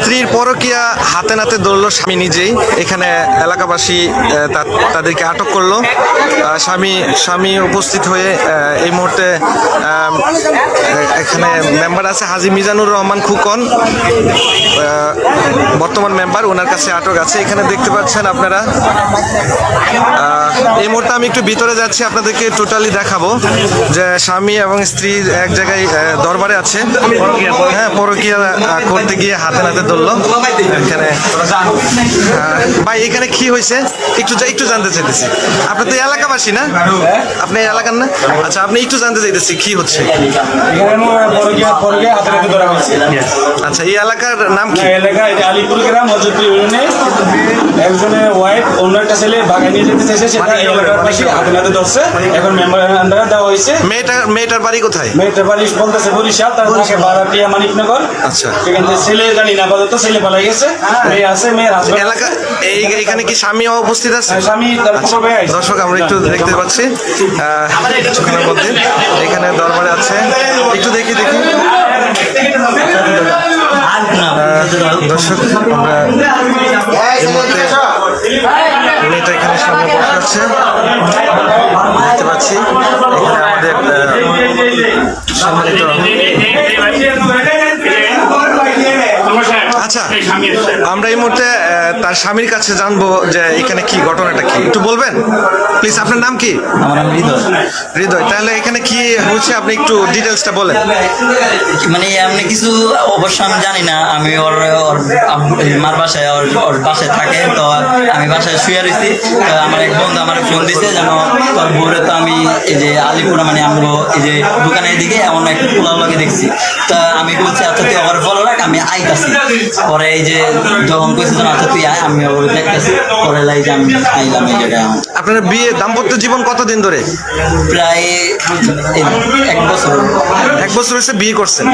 স্ত্রীর পরকীয়া হাতে নাতে ধরলো স্বামী নিজেই। এখানে এলাকাবাসী তাদেরকে আটক করলো। স্বামী উপস্থিত হয়ে এই মুহূর্তে এখানে মেম্বার আছে হাজী মিজানুর রহমান খুকন, বর্তমান মেম্বার, ওনার কাছে আটক আছে। এখানে দেখতে পাচ্ছেন আপনারা। এই মুহূর্তে আমি একটু ভিতরে যাচ্ছি, আপনাদেরকে টোটালি দেখাবো যে স্বামী এবং স্ত্রী এক জায়গায় দরবারে আছে। হ্যাঁ, পরকীয়া করতে গিয়ে হাতে নাতে ধরলো। এখানে ভাই এখানে কি হয়েছে একটু জানতে চাইতেছি। আপনি তো এলাকাবাসী না? আপনি এলাকার না? আচ্ছা, আপনি একটু জানতে চাইতেছি কি হচ্ছে। আচ্ছা, এই এলাকার নাম কি? আলিপুর গ্রাম মজুদপুর ইউনিয়নে একজনের ওয়াইফ অন্য একটা ছেলে বাগান নিয়ে যেতে চাইছে, সেটা এই এলাকার পাশে হাতে নাতে ধরছে। এখন মেম্বারের আন্ডারে দেওয়া হয়েছে। মেয়েটার বাড়ি কোথায়? মেয়েটার বাড়ি বলতেছে বরিশাল, তার থাকে বারাটিয়া মানিকনগর। আচ্ছা, সেখান থেকে ছেলে জানি না, আপাতত ছেলে পালাই গেছে। মেয়ে আছে, মেয়ের হাসবেন্ড এলাকা এখানে কি স্বামী উপস্থিত আছে? স্বামী দর্শক আমরা একটু দেখতে পাচ্ছি কিছুক্ষণের মধ্যে এখানে দরবারে আছে। একটু দেখি দর্শক, আমরা এই মুহূর্তে মেয়েটা এখানে সামনে বসে আছে দেখতে পাচ্ছি। এখানে আমাদের সম্মানিত। আচ্ছা, আমরা এই মুহূর্তে তার স্বামীর কাছে জানবো যে এখানে কি ঘটনাটা কি, একটু বলবেন প্লিজ। আপনার নাম কি? আমার নাম হৃদয়। হৃদয়, তাহলে এখানে কি হচ্ছে আপনি একটু ডিটেলসটা বলেন। মানে এমনি কিছু অবশ্য আমি জানি না। আমি ওর মার বাসায় ওর বাসায় থাকে, তো আমি বাসায় শুয়ে রয়েছি। আমার এক বন্ধু আমার ফোন দিছে যেন তোর বউরে তো আমি এই যে আলিপুরা মানে আমগো এই যে দোকানের দিকে এমন একটা পোলাও লাগে দেখছি। তা আমি বলছি আচ্ছা তুই আবার বলো রাখ, আমি আইতাছি। পরে এই যে যখন কইছে যেন আচ্ছা তুই আয়, আমি ওর দেখতেছি। পরে লাই যে আমি আইলাম এই জায়গায়। আপনার বিয়ে দাম্পত্য জীবন কতদিন ধরে? প্রায় 1 বছর। 1 বছর হয়েছে বিয়ে করছেন।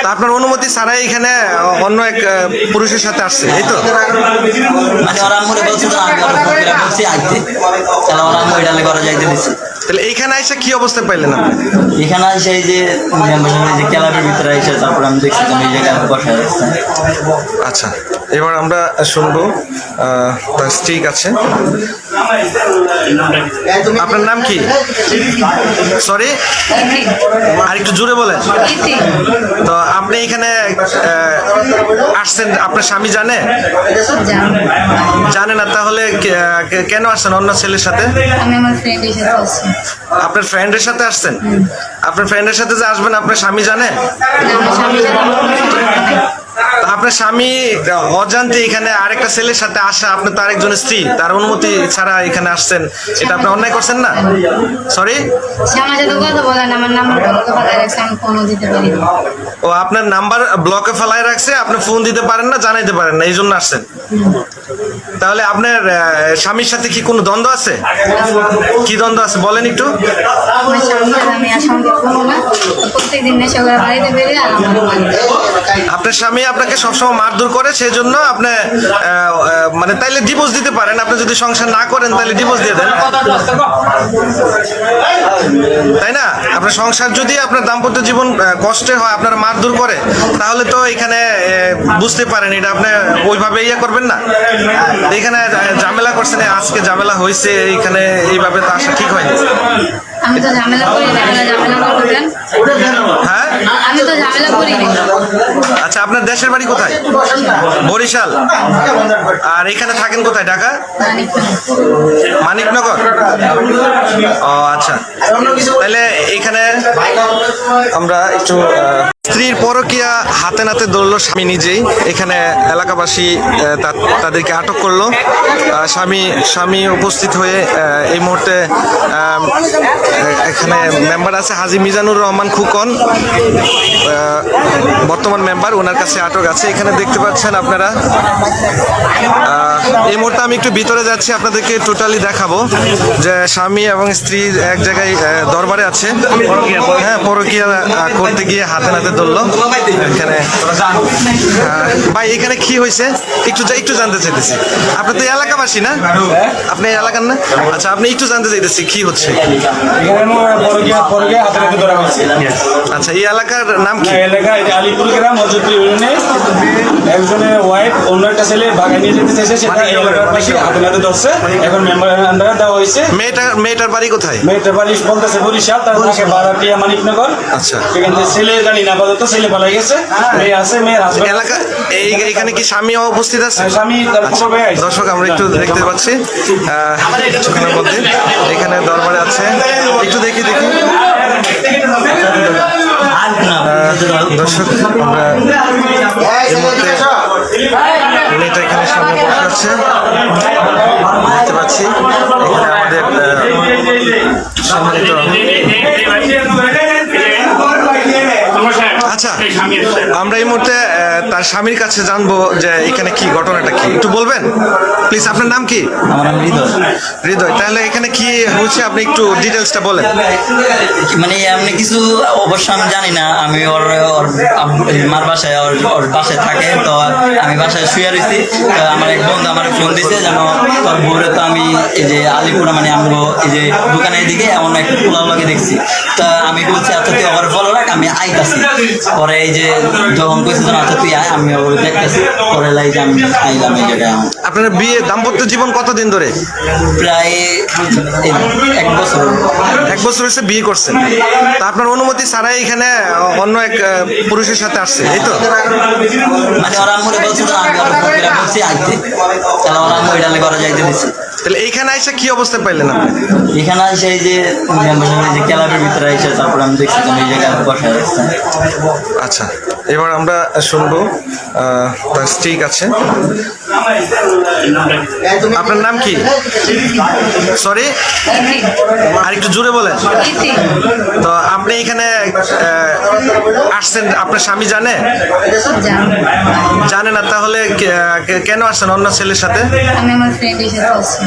তা আপনার অনুমতি ছাড়াই এখানে অন্য এক পুরুষের সাথে আসছে, এই তো? মানে ওরা মনে বলছে যে আমি ওরা বলছি আইতে, তাহলে ওরা মহিলালে ঘরে যাইতে দিচ্ছে। তাহলে এইখানে এসে কি অবস্থা পাইলেন আপনি? এখানে এসে এই যে যে ক্লাবের ভিতরে এসে তারপর আমি দেখছি যে এই জায়গায় বসে আছে। আচ্ছা, এবার আমরা শুনবো তার স্ত্রী আছে। আপনার নাম কি? সরি, আর একটু জোরে বলেন। তো আপনি এখানে আসছেন, আপনার স্বামী জানে? জানে না? তাহলে কেন আসছেন অন্য ছেলের সাথে? আপনার ফ্রেন্ডের সাথে আসছেন? আপনার ফ্রেন্ডের সাথে যে আসবেন আপনার স্বামী জানে? আপনার স্বামী অজান্তে এখানে আরেকটা ছেলের সাথে আসা, আপনি তার একজনের স্ত্রী, তার অনুমতি ছাড়া এখানে আসছেন, এটা আপনি অন্যায় করছেন না? সরি, ও আপনার নাম্বার ব্লকে ফেলায় রাখছে, আপনি ফোন দিতে পারেন না, জানাইতে পারেন না, এই জন্য আসছেন। তাহলে আপনার স্বামীর সাথে কি কোনো দ্বন্দ্ব আছে? কি দ্বন্দ্ব আছে বলেন একটু। আপনার স্বামী আপনাকে সবসময় মারধর করে, সেই জন্য আপনি মানে তাইলে ডিভোর্স দিতে পারেন। আপনি যদি সংসার না করেন তাহলে ডিভোর্স দিয়ে দেন, তাই না? আপনার সংসার যদি আপনার দাম্পত্য জীবন কষ্টে হয়, আপনার মারধর করে, তাহলে তো এখানে বুঝতে পারেন এটা আপনি ওইভাবে ইয়ে করবেন না। এখানে ঝামেলা করছেন, আজকে ঝামেলা হয়েছে, এইখানে এইভাবে তো আসা ঠিক হয়নি। আমি তো ঝামেলা করি না, ঝামেলা করবেন। হ্যাঁ, আমি তো ঝামেলা করি না। আচ্ছা, আপনার দেশের বাড়ি কোথায়? বরিশাল। আর এখানে থাকেন কোথায়? ঢাকা মানিকনগর। ও আচ্ছা, তাহলে এখানে আমরা একটু স্ত্রীর পরকীয়া হাতে নাতে ধরলো স্বামী নিজেই। এখানে এলাকাবাসী তাদেরকে আটক করলো। স্বামী উপস্থিত হয়ে এই মুহূর্তে এখানে মেম্বার আছে হাজী মিজানুর রহমান খুকন, বর্তমান মেম্বার, ওনার কাছে আটক আছে। এখানে দেখতে পাচ্ছেন আপনারা। এই মুহূর্তে আমি একটু ভিতরে যাচ্ছি, আপনাদেরকে টোটালি দেখাবো যে স্বামী এবং স্ত্রী এক জায়গায় দরবারে আছে। হ্যাঁ, পরকীয়া করতে গিয়ে হাতে নাতে ধরলো এখানে। ভাই এখানে কি হয়েছে একটু জানতে চাইতেছি। আপনি তো এই এলাকাবাসী না? আপনি এই এলাকার না? আচ্ছা, আপনি একটু জানতে চাইতেছি কি হচ্ছে। পরকে হাতে নাতে ধরা হয়েছে। আচ্ছা, এই এলাকার নাম কি? এলাকা আলিপুর গ্রাম মজুদ্র ইউনিয়নে একজনের ওয়াইফ অন্য একটা ছেলে ভাগায় নিয়ে যেতে চাইছে, সেটা এই এলাকার পাশে হাতে নাতে ধরছে। এখন মেম্বার আন্ডারে দেওয়া হয়েছে। মেয়েটার বাড়ি কোথায়? মেয়েটা বাড়ি বলতেছে বরিশাল, তার থাকে বারাটিয়া মানিকনগর। আচ্ছা, এখান থেকে ছেলে জানি না, আপাতত ছেলে পালাই গেছে। মেয়ে আছে, মেয়ের হাসবেন্ড এলাকা এখানে কি স্বামী উপস্থিত আছে? স্বামী তার খবর পেয়ে আইছে। দর্শক আমরা একটু দেখতে পাচ্ছি কিছুক্ষণের মধ্যে এখানে দরবারে আছে, একটু দেখি। দর্শক আমরা এই মুহূর্তে মেয়েটা এখানে সামনে বসে আছে দেখতে পাচ্ছি। এখানে আমাদের সম্মানিত। আচ্ছা, আমরা এই মুহূর্তে তার স্বামীর কাছে জানবো যে এখানে কি ঘটনাটা কি, একটু বলবেন প্লিজ। আপনার নাম কি? আমার নাম হৃদয়। হৃদয়, তাহলে এখানে কি হচ্ছে আপনি একটু ডিটেলসটা বলেন। মানে এমনি কিছু অবশ্য আমি জানি না, আমি ওর মার বাসায় ওর বাসায় থাকে, তো আমি বাসায় শুয়ে রয়েছি। তো আমার এক বন্ধু আমার ফোন দিছে যেন তোর বউরে তো আমি এই যে আলিপুরা মানে আমগো এই যে দোকানের দিকে এমন একটা পোলাও লাগে দেখছি। তা আমি বলছি আচ্ছা তুই ওর ফলো রাখ, আমি আইতাছি। পরে এই যে যখন কইছে যেন আচ্ছা তুই আয়, আমি ওর দেখতেছি। পরে লাই যে আমি আইলাম এই জায়গায়। আপনার দাম্পত্য জীবন কতদিন ধরে? প্রায় 1 বছর। 1 বছর হচ্ছে বিয়ে করছেন। তা আপনার অনুমতি ছাড়াই এখানে অন্য এক পুরুষের সাথে আসছে, এই তো? মানে ওরা আম্মুরে বলছে তো আমি ওরা ফোন করে বলছি আইতে, তাহলে ওরা আম্মু এটা ঘরে যাইতে দিচ্ছে। তাহলে এইখানে এসে কি অবস্থা পাইলেন আপনি? এখানে এসে এই যে যে ক্লাবের ভিতরে এসে তারপর আমি দেখছি তুমি এই জায়গায় বসে আসছে। আচ্ছা, এবার আমরা শুনবো তার স্ত্রী আছে। আপনার নাম কি? সরি, আর একটু জোরে বলেন। তো আপনি এখানে আসছেন, আপনার স্বামী জানে? জানে না? তাহলে কেন আসছেন অন্য ছেলের সাথে? আমি আমার ফ্রেন্ডের সাথে আসছি।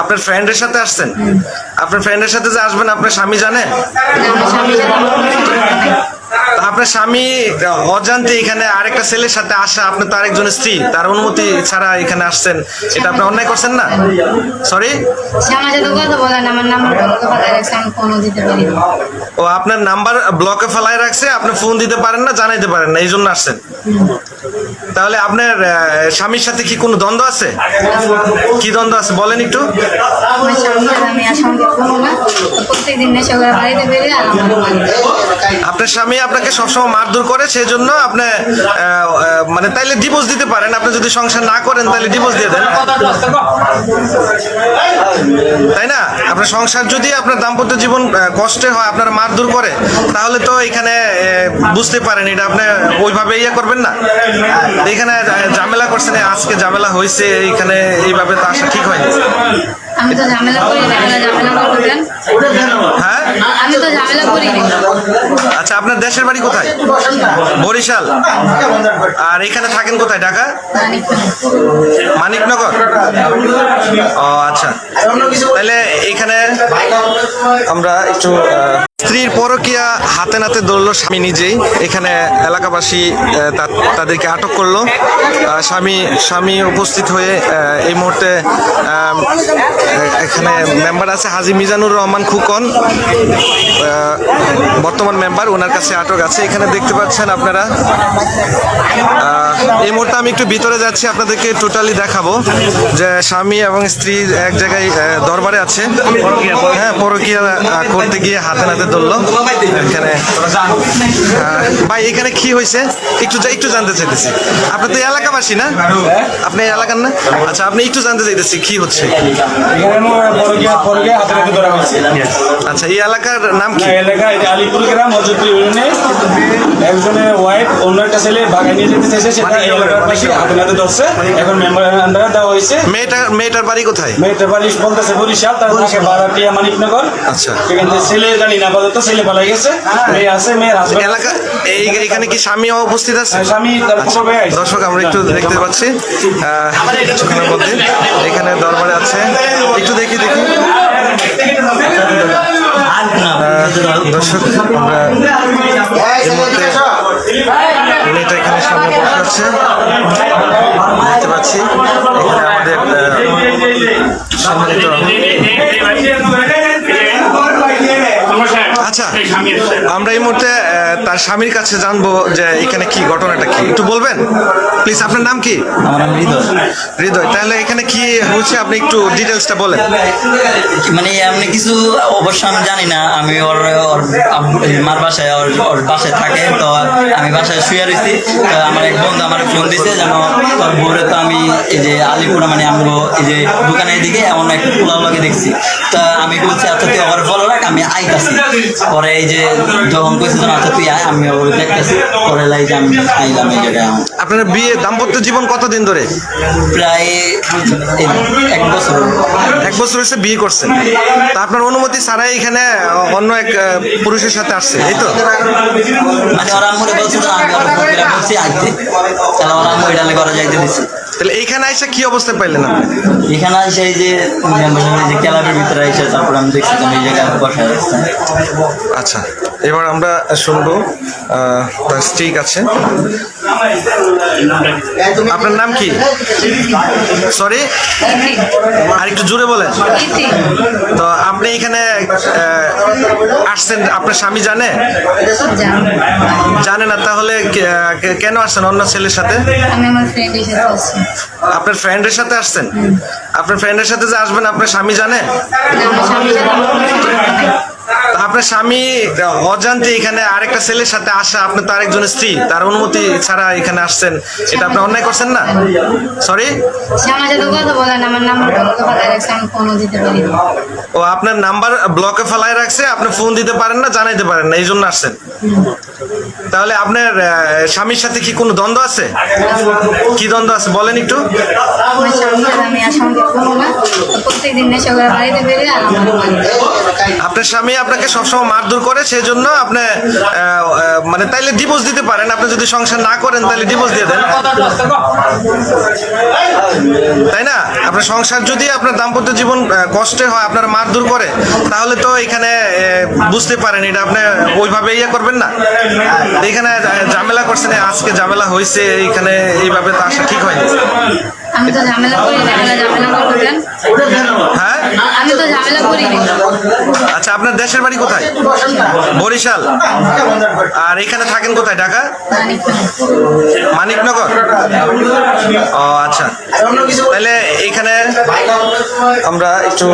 আপনার ফ্রেন্ডের সাথে আসছেন? আপনার ফ্রেন্ডের সাথে যে আসবেন আপনার স্বামী জানে? আমার স্বামীর সাথে আমার কোনো সম্পর্ক নাই। তা আপনার স্বামী অজান্তে এখানে আরেকটা ছেলের সাথে আসা, আপনি তো আরেকজনের স্ত্রী, তার অনুমতি ছাড়া এখানে আসছেন, এটা আপনি অন্যায় করছেন না? সরি, সে আমার সাথে কথা বলেন, আমার নাম্বার বলতে পারে রাখছে, আমি ফোনও দিতে পারি না। ও আপনার নাম্বার ব্লকে ফেলায় রাখছে, আপনি ফোন দিতে পারেন না, জানাইতে পারেন না, এই জন্য আসছেন। তাহলে আপনার স্বামীর সাথে কি কোনো দ্বন্দ্ব আছে? কি দ্বন্দ্ব আছে বলেন একটু। আমার স্বামী আর আমি আর সঙ্গে কোনো না, প্রত্যেকদিন নেশা করে বাড়িতে বেরিয়ে আর আমার আপনার স্বামী আপনাকে সবসময় মারধর করে, সেই জন্য আপনি মানে তাইলে ডিভোর্স দিতে পারেন। আপনি যদি সংসার না করেন তাহলে ডিভোর্স দিয়ে দেন, তাই না? আপনার সংসার যদি আপনার দাম্পত্য জীবন কষ্টে হয়, আপনারা মারধর করে, তাহলে তো এখানে বুঝতে পারেন এটা আপনি ওইভাবে ইয়ে করবেন না। এখানে ঝামেলা করছেন, আজকে ঝামেলা হয়েছে, এখানে এইভাবে তো আসা ঠিক হয়নি। আমি তো ঝামেলা করি না, এরা ঝামেলা করবেন। হ্যাঁ, আমি তো ঝামেলা করি না। আচ্ছা, আপনার দেশের বাড়ি কোথায়? বরিশাল। আর এখানে থাকেন কোথায়? ঢাকা মানিকনগর। ও আচ্ছা, তাহলে এখানে আমরা একটু স্ত্রীর পরকীয়া হাতে নাতে ধরলো স্বামী নিজেই। এখানে এলাকাবাসী তাদেরকে আটক করলো। স্বামী উপস্থিত হয়ে এই মুহূর্তে এখানে মেম্বার আছে হাজী মিজানুর রহমান খুকন, বর্তমান মেম্বার, ওনার কাছে আটক আছে। এখানে দেখতে পাচ্ছেন আপনারা। এই মুহূর্তে আমি একটু ভিতরে যাচ্ছি, আপনাদেরকে টোটালি দেখাবো যে স্বামী এবং স্ত্রী এক জায়গায় দরবারে আছে। হ্যাঁ, পরকীয়া করতে গিয়ে হাতে নাতে ধরলো এখানে। ভাই এখানে কি হয়েছে একটু জানতে চাইতেছি। আপনি তো এলাকাবাসী না? আপনি এলাকার না? আচ্ছা, আপনি একটু জানতে চাইতেছি কি হচ্ছে। পরকে হাতে নাতে ধরা হয়েছে। আচ্ছা, এই এলাকার নাম কি? এলাকা আলিপুর গ্রাম মজুদ্র ইউনিয়নে একজনের ওয়াইফ অন্য একটা ছেলে ভাগায় নিয়ে যেতে চাইছে, সেটা এই এলাকার পাশে হাতে নাতে ধরছে। এখন মেম্বার আন্ডারে দেওয়া হয়েছে। মেয়েটার বাড়ি কোথায়? মেয়েটা বাড়ি বলতেছে বরিশাল, তার থাকে বারাটিয়া মানিকনগর। আচ্ছা, এখান থেকে ছেলে জানি না, আপাতত ছেলে পালাই গেছে। মেয়ে আছে, মেয়ের হাসবেন্ড এলাকা এখানে কি স্বামী উপস্থিত আছে? স্বামী তার খবর পেয়ে আইছে। দর্শক আমরা একটু দেখতে পাচ্ছি কিছুক্ষণের মধ্যে এখানে দরবারে আছে, একটু দেখি। দর্শক আমরা এই মুহূর্তে মেয়েটা এখানে সামনে বসে আছে, দেখতে পাচ্ছি এখানে আমাদের সম্মানিত। আচ্ছা, আমরা এই মুহূর্তে তার স্বামীর কাছে জানবো যে এখানে কি ঘটনাটা কি, একটু বলবেন প্লিজ। আপনার নাম কি? আমার নাম হৃদয়। হৃদয়, তাহলে এখানে কি হচ্ছে আপনি একটু ডিটেলসটা বলেন। মানে এমনি কিছু অবশ্য আমি জানি না, আমি ওর মার বাসায় ওর বাসায় থাকে, তো আমি বাসায় শুয়ে রয়েছি। তো আমার এক বন্ধু আমার ফোন দিছে যেন তোর বউরে তো আমি এই যে আলিপুরা মানে আমগো এই যে দোকানের দিকে এমন এক পোলাও লাগে দেখছি। তা আমি বলছি আচ্ছা তুই আমার ফলো রাখ, আমি আইতাছি। পরে এই যে যখন কইছে যেন আচ্ছা তুই আয়, আমি ওর দেখতেছি। পরে লাই যে আমি আইলাম এই জায়গায়। আপনার বিয়ে দাম্পত্য জীবন কতদিন ধরে? প্রায় 1 বছর। 1 বছর হয়েছে বিয়ে করছেন, তা আপনার অনুমতি ছাড়াই এখানে অন্য এক পুরুষের সাথে আসছে, এই তো? মানে ওরা আম্মুরে বলছে যে আমি ওর ফোনটা বলছি আইতে, তাহলে ওরা আম্মু এটা ঘরে যাইতে দিচ্ছে। তাহলে এইখানে এসে কি অবস্থায় পাইলেন আপনি? এখানে আসে এই যে ক্লাবের ভিতরে এসে তারপর আমি দেখছি যে এই জায়গায় বসা যাচ্ছে। আচ্ছা, এবার আমরা শুনবো তার স্ত্রী আছে। আপনার নাম কি? সরি, আর একটু জোরে বলেন। তো আপনি এখানে আসছেন, আপনার স্বামী জানে? জানে না, তাহলে কেন আসছেন অন্য ছেলের সাথে? আমি আমার ফ্রেন্ডের সাথে আসছি। আপনার ফ্রেন্ডের সাথে আসছেন? আপনার ফ্রেন্ডের সাথে যে আসবেন আপনার স্বামী জানে? না, আমার স্বামীর সাথে আমার কোনো সম্পর্ক নেই। তা আপনার স্বামী অজান্তে এখানে আরেকটা ছেলের সাথে আসা, আপনি তো আরেকজনের স্ত্রী, তার অনুমতি ছাড়া এখানে আসছেন, এটা আপনি অন্যায় করছেন না? সরি, সে আমার সাথে কথা বলেন, আমার নাম্বার কথা পাঠায় রাখছে, আমি ফোনও দিতে পারি না। ও আপনার নাম্বার ব্লকে ফেলায় রাখছে, আপনি ফোন দিতে পারেন না, জানাইতে পারেন না, এই জন্য আসছেন। তাহলে আপনার স্বামীর সাথে কি কোনো দ্বন্দ্ব আছে? কি দ্বন্দ্ব আছে বলেন একটু। আমার স্বামীর সাথে আমি আর সম্পর্ক করবো না। প্রত্যেকদিন নেশা করে বাড়িতে বেরিয়ে আমার মারি। আপনার স্বামী আপনাকে সবসময় মারধর করে, সেই জন্য আপনি মানে তাইলে ডিভোর্স দিতে পারেন। আপনি যদি সংসার না করেন তাহলে ডিভোর্স দিয়ে দেন, তাই না? আপনার সংসার যদি আপনার দাম্পত্য জীবন কষ্টে হয়, আপনার মারধর করে, তাহলে তো এখানে বুঝতে পারেন এটা আপনি ওইভাবে ইয়ে করবেন না। এখানে ঝামেলা করছেন, আজকে ঝামেলা হয়েছে, এখানে এইভাবে তো আসা ঠিক হয়নি। আমি তো ঝামেলা করি না, ঝামেলা করবেন। হ্যাঁ, আমি তো ঝামেলা করি না। আচ্ছা, আপনার দেশের বাড়ি কোথায়? বরিশাল। আর এখানে থাকেন কোথায়? ঢাকা মানিকনগর। ও আচ্ছা, তাহলে এখানে আমরা একটু